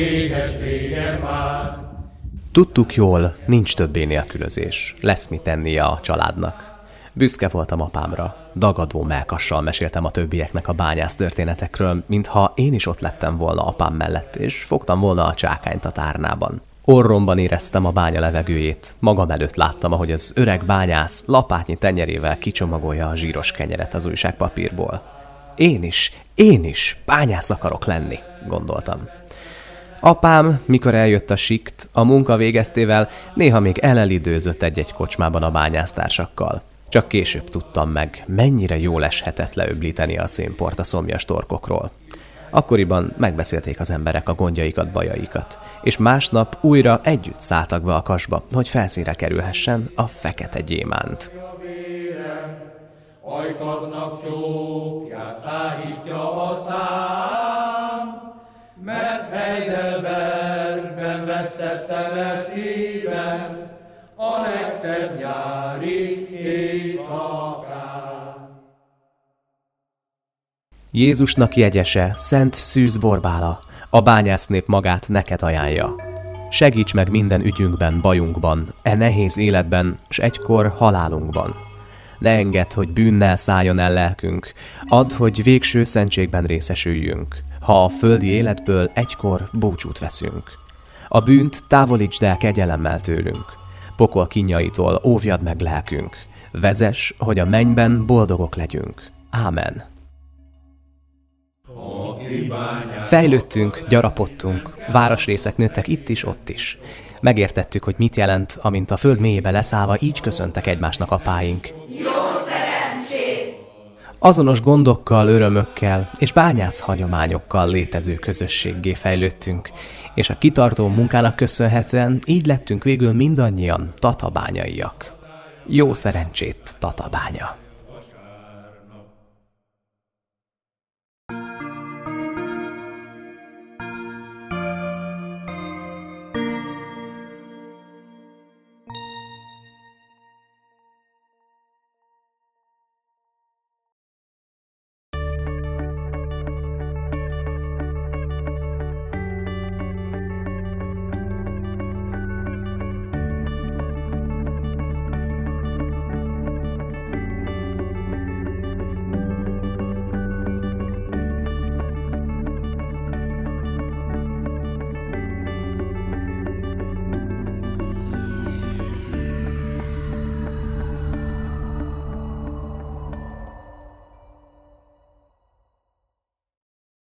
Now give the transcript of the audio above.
véges vége már. Tudtuk jól, nincs többé nélkülözés. Lesz mit tennie a családnak. Büszke voltam apámra. Dagadó mellkassal meséltem a többieknek a bányász történetekről, mintha én is ott lettem volna apám mellett, és fogtam volna a csákányt a tárnában. Orromban éreztem a bánya levegőjét, magam előtt láttam, ahogy az öreg bányász lapátnyi tenyerével kicsomagolja a zsíros kenyeret az újságpapírból. Én is bányász akarok lenni, gondoltam. Apám, mikor eljött a sikt, a munka végeztével néha még elelidőzött egy-egy kocsmában a bányásztársakkal. Csak később tudtam meg, mennyire jól eshetett leöblíteni a szénport a szomjas torkokról. Akkoriban megbeszélték az emberek a gondjaikat, bajaikat, és másnap újra együtt szálltak be a kasba, hogy felszínre kerülhessen a fekete gyémánt. Ajkadnak csókját táhítja a szám, mert Heidelbergben vesztettem el szívem a legszebb nyári éjszakán. Jézusnak jegyese, Szent Szűz Borbála, a bányásznép magát neked ajánlja. Segíts meg minden ügyünkben, bajunkban, e nehéz életben, s egykor halálunkban. Ne engedd, hogy bűnnel szálljon el lelkünk, add, hogy végső szentségben részesüljünk, ha a földi életből egykor búcsút veszünk. A bűnt távolítsd el kegyelemmel tőlünk, pokol kínjaitól óvjad meg lelkünk, vezess, hogy a mennyben boldogok legyünk. Ámen. Fejlődtünk, gyarapodtunk, városrészek nőttek itt is, ott is. Megértettük, hogy mit jelent, amint a föld mélyébe leszállva így köszöntek egymásnak apáink. Jó szerencsét! Azonos gondokkal, örömökkel és bányász hagyományokkal létező közösséggé fejlődtünk, és a kitartó munkának köszönhetően így lettünk végül mindannyian tatabányaiak. Jó szerencsét, Tatabánya!